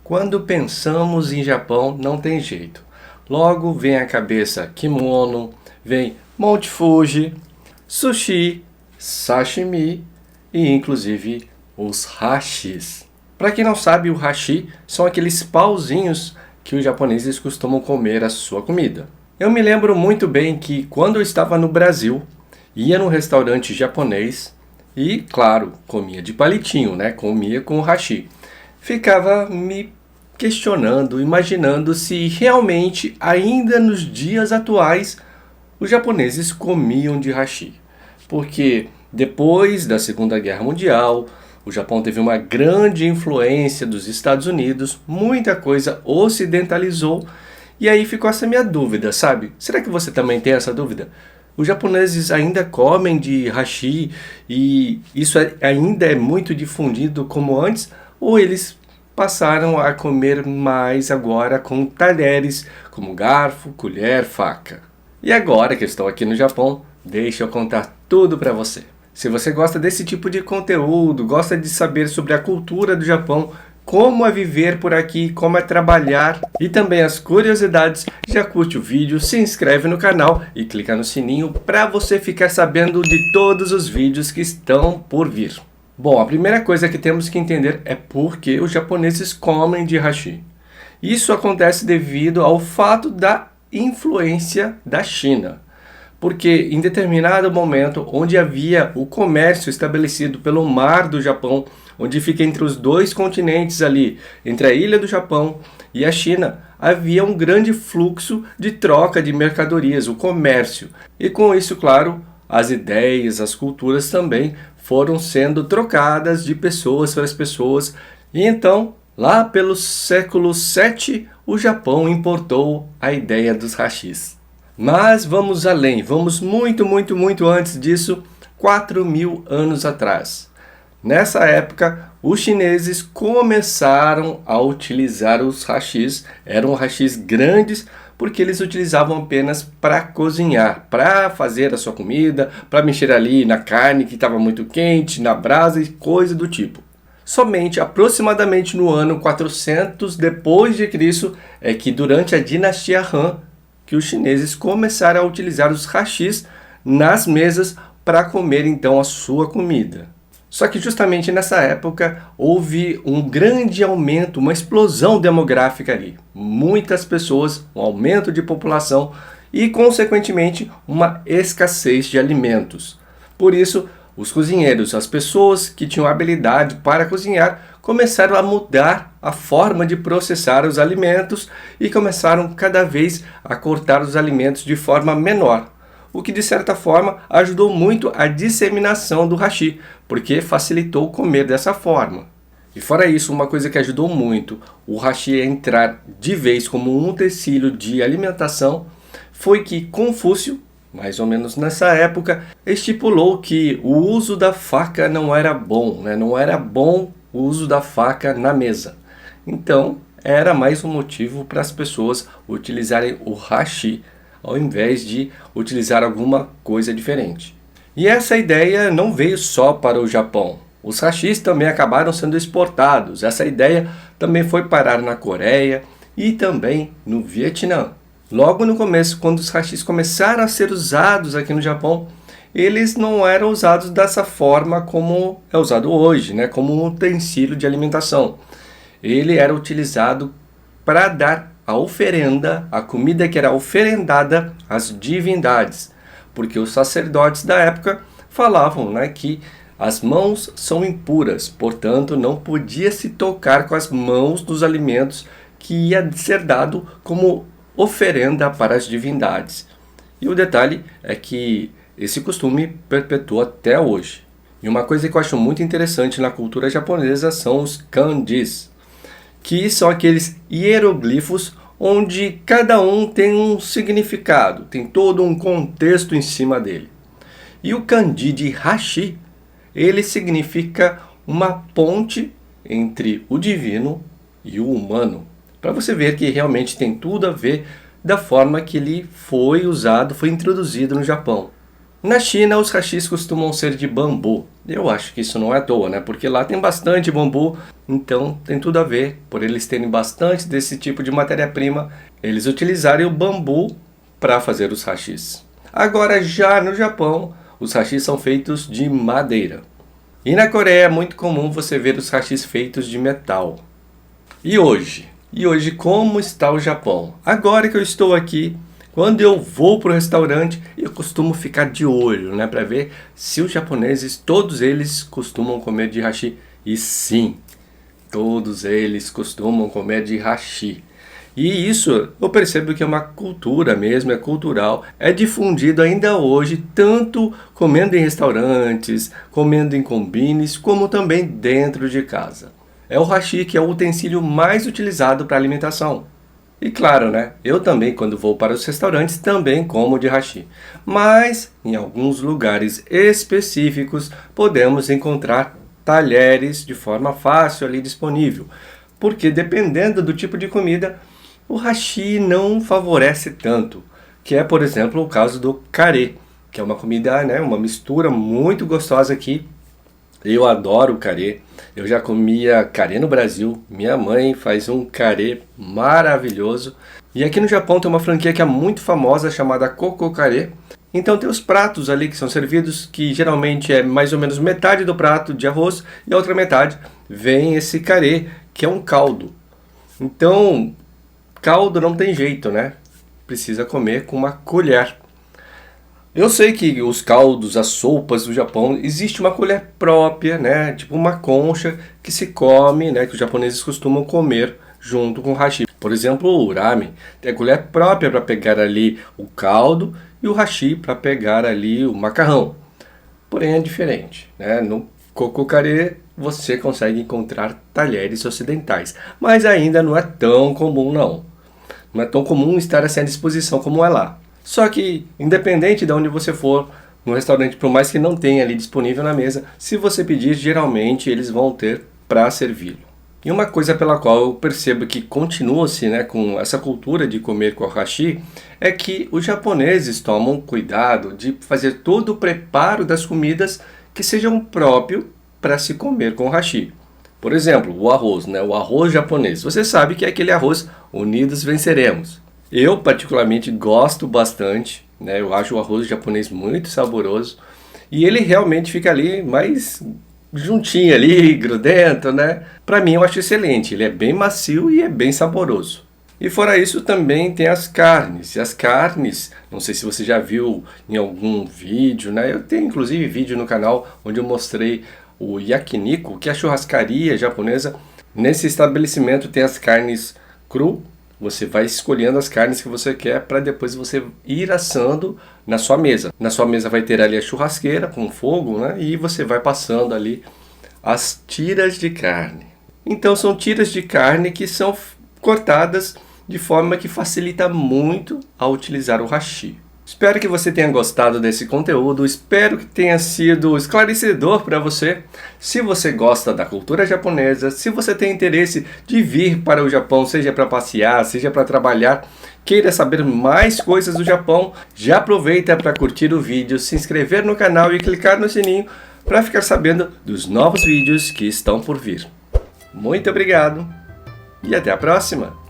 Quando pensamos em Japão, não tem jeito. Logo vem à cabeça kimono, vem Monte Fuji, sushi, sashimi e inclusive os hashis. Para quem não sabe, o hashi são aqueles pauzinhos que os japoneses costumam comer a sua comida. Eu me lembro muito bem que quando eu estava no Brasil, ia num restaurante japonês e, claro, comia de palitinho, né? Comia com o hashi. Ficava me questionando, imaginando se realmente, ainda nos dias atuais, os japoneses comiam de hashi. Porque depois da Segunda Guerra Mundial, o Japão teve uma grande influência dos Estados Unidos, muita coisa ocidentalizou, e aí ficou essa minha dúvida, sabe? Será que você também tem essa dúvida? Os japoneses ainda comem de hashi e isso ainda é muito difundido como antes, ou eles passaram a comer mais agora com talheres, como garfo, colher, faca? E agora que eu estou aqui no Japão, deixa eu contar tudo para você. Se você gosta desse tipo de conteúdo, gosta de saber sobre a cultura do Japão, como é viver por aqui, como é trabalhar e também as curiosidades, já curte o vídeo, se inscreve no canal e clica no sininho para você ficar sabendo de todos os vídeos que estão por vir. Bom, a primeira coisa que temos que entender é por que os japoneses comem de hashi. Isso acontece devido ao fato da influência da China. Porque em determinado momento, onde havia o comércio estabelecido pelo mar do Japão, onde fica entre os dois continentes ali, entre a ilha do Japão e a China, havia um grande fluxo de troca de mercadorias, o comércio. E com isso, claro, as ideias, as culturas também foram sendo trocadas de pessoas para as pessoas. E então, lá pelo século VII, o Japão importou a ideia dos hashis. Mas vamos além, vamos muito antes disso, 4.000 anos atrás. Nessa época, os chineses começaram a utilizar os hashis. Eram hashis grandes porque eles utilizavam apenas para cozinhar, para fazer a sua comida, para mexer ali na carne que estava muito quente, na brasa e coisa do tipo. Somente aproximadamente no ano 400 depois de Cristo é que durante a dinastia Han que os chineses começaram a utilizar os hashis nas mesas para comer então a sua comida. Só que justamente nessa época houve um grande aumento, uma explosão demográfica ali. Muitas pessoas, um aumento de população e consequentemente uma escassez de alimentos. Por isso, os cozinheiros, as pessoas que tinham habilidade para cozinhar, começaram a mudar a forma de processar os alimentos e começaram cada vez a cortar os alimentos de forma menor. O que de certa forma ajudou muito a disseminação do hashi, porque facilitou comer dessa forma. E fora isso, uma coisa que ajudou muito o hashi a entrar de vez como um utensílio de alimentação foi que Confúcio, mais ou menos nessa época, estipulou que o uso da faca não era bom, né? Não era bom o uso da faca na mesa. Então, era mais um motivo para as pessoas utilizarem o hashi ao invés de utilizar alguma coisa diferente. E essa ideia não veio só para o Japão. Os hashis também acabaram sendo exportados. Essa ideia também foi parar na Coreia e também no Vietnã. Logo no começo, quando os hashis começaram a ser usados aqui no Japão, eles não eram usados dessa forma como é usado hoje, né? Como um utensílio de alimentação. Ele era utilizado para dar a oferenda, a comida que era oferendada às divindades. Porque os sacerdotes da época falavam, né, que as mãos são impuras, portanto não podia se tocar com as mãos nos alimentos que ia ser dado como oferenda para as divindades. E o detalhe é que esse costume perpetua até hoje. E uma coisa que eu acho muito interessante na cultura japonesa são os kanjis, que são aqueles hieroglifos onde cada um tem um significado, tem todo um contexto em cima dele. E o kanji de hashi, ele significa uma ponte entre o divino e o humano. Para você ver que realmente tem tudo a ver da forma que ele foi usado, foi introduzido no Japão. Na China, os hashis costumam ser de bambu. Eu acho que isso não é à toa, né? Porque lá tem bastante bambu, então tem tudo a ver. Por eles terem bastante desse tipo de matéria-prima, eles utilizarem o bambu para fazer os hashis. Agora, já no Japão, os hashis são feitos de madeira. E na Coreia é muito comum você ver os hashis feitos de metal. E hoje? Como está o Japão? Agora que eu estou aqui, quando eu vou para o restaurante, eu costumo ficar de olho, né, para ver se os japoneses, todos eles costumam comer de hashi. E sim, todos eles costumam comer de hashi. E isso eu percebo que é uma cultura mesmo, é cultural, é difundido ainda hoje, tanto comendo em restaurantes, comendo em combines, como também dentro de casa. É o hashi que é o utensílio mais utilizado para alimentação. E claro, né? Eu também, quando vou para os restaurantes, também como de hashi. Mas, em alguns lugares específicos, podemos encontrar talheres de forma fácil ali disponível. Porque dependendo do tipo de comida, o hashi não favorece tanto. Que é, por exemplo, o caso do carê, que é uma comida, né? Uma mistura muito gostosa aqui. Eu adoro o carê. Eu já comia carê no Brasil. Minha mãe faz um carê maravilhoso. E aqui no Japão tem uma franquia que é muito famosa chamada Coco Carê. Então tem os pratos ali que são servidos, que geralmente é mais ou menos metade do prato de arroz e a outra metade vem esse carê, que é um caldo. Então, caldo não tem jeito, né? Precisa comer com uma colher. Eu sei que os caldos, as sopas do Japão, existe uma colher própria, né? Tipo uma concha que se come, né? Que os japoneses costumam comer junto com o hashi. Por exemplo, o ramen tem a colher própria para pegar ali o caldo e o hashi para pegar ali o macarrão. Porém é diferente, né? No coco carê você consegue encontrar talheres ocidentais, mas ainda não é tão comum não. Não é tão comum estar assim à disposição como é lá. Só que, independente de onde você for, no restaurante, por mais que não tenha ali disponível na mesa, se você pedir, geralmente eles vão ter para servi-lo. E uma coisa pela qual eu percebo que continua-se, né, com essa cultura de comer com o hashi, é que os japoneses tomam cuidado de fazer todo o preparo das comidas que sejam próprio para se comer com o hashi. Por exemplo, o arroz, né, o arroz japonês. Você sabe que é aquele arroz unidos venceremos. Eu particularmente gosto bastante, né? Eu acho o arroz japonês muito saboroso e ele realmente fica ali mais juntinho ali, grudento, né? Para mim eu acho excelente, ele é bem macio e é bem saboroso. E fora isso também tem as carnes. E as carnes, não sei se você já viu em algum vídeo, né? Eu tenho inclusive vídeo no canal onde eu mostrei o yakiniku, que é a churrascaria japonesa. Nesse estabelecimento tem as carnes cru. Você vai escolhendo as carnes que você quer para depois você ir assando na sua mesa. Na sua mesa vai ter ali a churrasqueira com fogo, né? E você vai passando ali as tiras de carne. Então são tiras de carne que são cortadas de forma que facilita muito a utilizar o hashi. Espero que você tenha gostado desse conteúdo, espero que tenha sido esclarecedor para você. Se você gosta da cultura japonesa, se você tem interesse de vir para o Japão, seja para passear, seja para trabalhar, queira saber mais coisas do Japão, já aproveita para curtir o vídeo, se inscrever no canal e clicar no sininho para ficar sabendo dos novos vídeos que estão por vir. Muito obrigado e até a próxima!